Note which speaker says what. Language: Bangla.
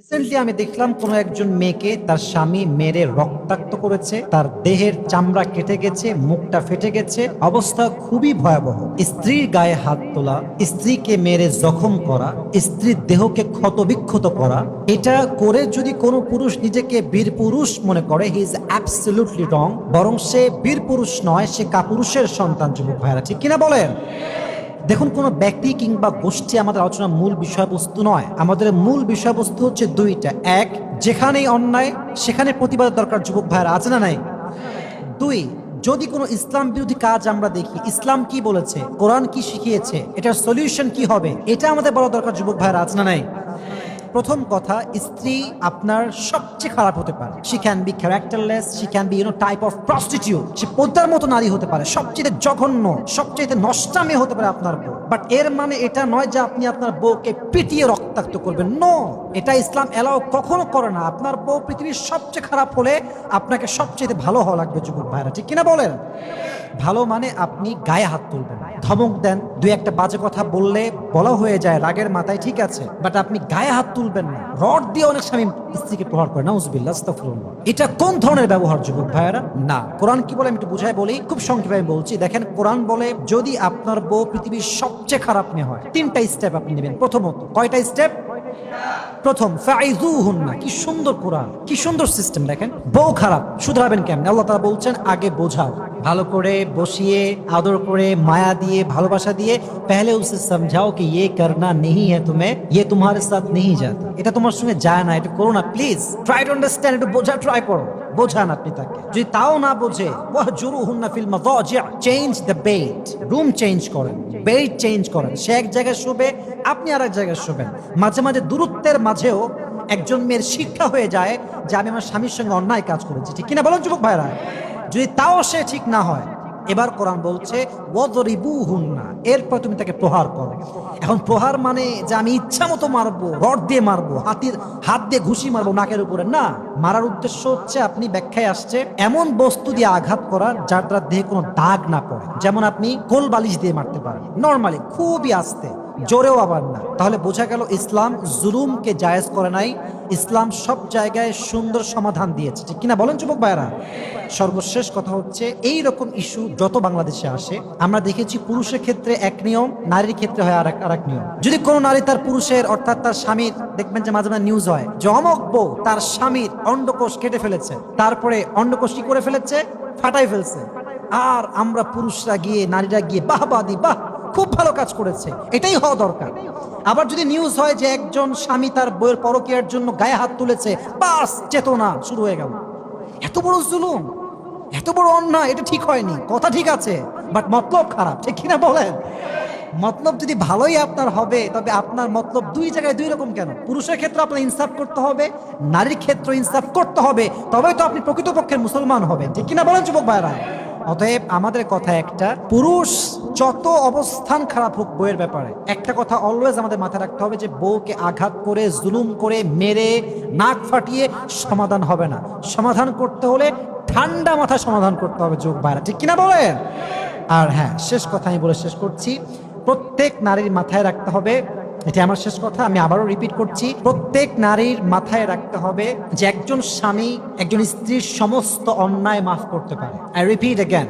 Speaker 1: রিসেন্টলি আমি দেখলাম কোনো একজন মেয়েকে তার স্বামী মেরে রক্তাক্ত করেছে, তার দেহের চামড়া কেটে গেছে, মুখটা ফেটে গেছে, অবস্থা খুবই ভয়াবহ। স্ত্রীর গায়ে হাত তোলা, স্ত্রীকে মেরে জখম করা, স্ত্রীর দেহকে ক্ষতবিক্ষত করা, এটা করে যদি কোনো পুরুষ নিজেকে বীর পুরুষ মনে করে, হি ইজ অ্যাবসলিউটলি রং। বরং সে বীর পুরুষ নয়, সে কাপুরুষের সন্তান। যুবক ভাইরা, ঠিক কিনা বলেন? দেখুন, কোনো ব্যক্তি কিংবা গোষ্ঠী আমাদের আলোচনার মূল বিষয়বস্তু নয়। আমাদের মূল বিষয়বস্তু হচ্ছে দুইটা। এক, যেখানেই অন্যায় সেখানে প্রতিবাদের দরকার। যুবক ভাইরা, আছে না নাই? দুই, যদি কোনো ইসলাম বিরোধী কাজ আমরা দেখি, ইসলাম কি বলেছে, কোরআন কি শিখিয়েছে, এটার সলিউশন কি হবে, এটা আমাদের বলা দরকার। যুবক ভাইরা, আছে না নাই? প্রথম কথা, স্ত্রী আপনার সবচেয়ে খারাপ হতে পারে। She can be characterless, she can be type of prostitute. সে পদ্মার মতো নারী হতে পারে, সবচেয়ে জঘন্য, সবচেয়ে নষ্টা মেয়ে হতে পারে আপনার বউ। বাট এর মানে এটা নয় যে আপনি আপনার বউকে পিটিয়ে রক্তাক্ত করবেন। নো, এটা ইসলাম এলাও কখনো করে না। আপনার বউ পৃথিবীর সবচেয়ে খারাপ হলে আপনাকে সবচেয়ে ভালো হওয়া লাগবে। যুবক ভাইরা, ঠিক কিনা বলেন? ভালো মানে আপনি গায়ে হাত তুলবেন, ধমক দেন, দুই একটা বাজে কথা বললে বলা হয়ে যায় রাগের মাথায়, ঠিক আছে, বাট আপনি গায়ে হাত তুলবেন না। রড দিয়ে অনেক স্বামী স্ত্রীকে প্রহার করে, নাউজুবিল্লাহ, আস্তাগফিরুল্লাহ। এটা কোন ধরনের ব্যবহার যুবক ভাইয়েরা? না, কোরআন কি বলে আমি একটু বুঝাই বলি, খুব সংক্ষেপে আমি বলছি। দেখেন, কোরআন বলে যদি আপনার বউ পৃথিবীর সবচেয়ে খারাপ মেয়ে হয়, তিনটা স্টেপ আপনি নেবেন। প্রথমত, কয়টা স্টেপ? প্রথম, ফাইজুহুন্না। কি সুন্দর কোরআন, কি সুন্দর সিস্টেম। দেখেন, বউ খারাপ, শুধরাবেন কেমন? আল্লাহ তাআলা বলছেন আগে বোঝাও, ভালো করে বসিয়ে আদর করে মায়া দিয়ে ভালোবাসা দিয়ে পহলে উসে সমঝাও কি ইয়ে করনা নেহি হ্যায় তুমে, ইয়ে তোমার সাথ নেহি যাতা, এটা তোমার সঙ্গে যায় না, এটা করো না প্লিজ। ট্রাই টু আন্ডারস্ট্যান্ড, একটু বোঝা ট্রাই করো। বোঝান আপনি তাকে। যদি তাও না বোঝে, ওয়াহজুরুহুন্না ফিল মাযাজি', change the bed, room change করেন, বেড চেঞ্জ করেন। সে এক জায়গায় শোবে, আপনি আর এক জায়গায় শোবেন। মাঝে মাঝে দূরত্বের মাঝেও একজন মেয়ের শিক্ষা হয়ে যায় যে আমি আমার স্বামীর সঙ্গে অন্যায় কাজ করেছি, ঠিক কিনা বলেন যুবক ভাইরা? যদি তাও সে ঠিক না হয়, এবার কোরআন বলছে ওয়াদরিবুহুন্না, এরপর তুমি তাকে প্রহার করো। এখন প্রহার মানে যে আমি ইচ্ছা মতো মারবো, রড দিয়ে মারবো, হাত দিয়ে ঘুষি মারবো নাকের উপরে, না। মারার উদ্দেশ্য হচ্ছে, আপনি ব্যাখ্যায় আসছে, এমন বস্তু দিয়ে আঘাত করার যার দ্বারা দেহে কোনো দাগ না পড়ে। যেমন আপনি কোল বালিশ দিয়ে মারতে পারেন নরমালি, খুবই আস্তে, জোরেও আবার না। তাহলে বোঝা গেল ইসলাম জুলুমকে জায়েজ করে নাই। ইসলাম সব জায়গায় সুন্দর সমাধান দিয়েছে, ঠিক কিনা বলেন যুবক ভাইরা? সর্বশেষ কথা হচ্ছে, এই রকম ইস্যু যত বাংলাদেশে আসে, আমরা দেখেছি পুরুষের ক্ষেত্রে এক নিয়ম, নারীর ক্ষেত্রে হয় আর এক নিয়ম। যদি কোনো নারী তার পুরুষের অর্থাৎ তার স্বামীর, দেখবেন যে মাঝে মাঝে নিউজ হয় যে অমক বউ তার স্বামীর অন্ডকোষ কেটে ফেলেছে, তারপরে অন্ডকোষ কি করে ফেলেছে, ফাটাই ফেলছে। আর আমরা পুরুষরা গিয়ে, নারীরা গিয়ে বাহবা দিই, বাহ খুব ভালো কাজ করেছে, এটাই হওয়া দরকার। আবার যদি নিউজ হয় যে একজন স্বামী তার বউয়ের পরকীয়ার জন্য গায়ে হাত তুলেছে, বাস চেতনা শুরু হয়ে গেল। এত বড় জুলুম, এত বড় অন্যায়, এটা ঠিক হয়নি। কথা ঠিক আছে, বাট মতলব খারাপ, ঠিক কিনা বলেন? মতলব যদি ভালোই আপনার হবে, তবে আপনার মতলব দুই জায়গায় দুই রকম কেন? পুরুষের ক্ষেত্রে আপনার ইনসাফ করতে হবে, নারীর ক্ষেত্রে ইনসাফ করতে হবে, তবেই তো আপনি প্রকৃতপক্ষের মুসলমান হবেন, ঠিক কিনা বলেন যুবক ভাইরা? অতএব আমাদের কথা একটা, পুরুষ যত অবস্থান খারাপ হোক বউয়ের ব্যাপারে, একটা কথা অলওয়েজ আমাদের মাথায় রাখতে হবে যে বউকে আঘাত করে, জুলুম করে, মেরে, নাক ফাটিয়ে সমাধান হবে না। সমাধান করতে হলে ঠান্ডা মাথায় সমাধান করতে হবে যুবক ভাইরা, ঠিক কিনা বলেন? আর হ্যাঁ, শেষ কথা আমি বলে শেষ করছি, প্রত্যেক নারীর মাথায় রাখতে হবে, এটা আমার শেষ কথা, আমি আবারও রিপিট করছি, প্রত্যেক নারীর মাথায় রাখতে হবে যে একজন স্বামী একজন স্ত্রীর সমস্ত অন্যায় মাফ করতে পারে। I repeat again,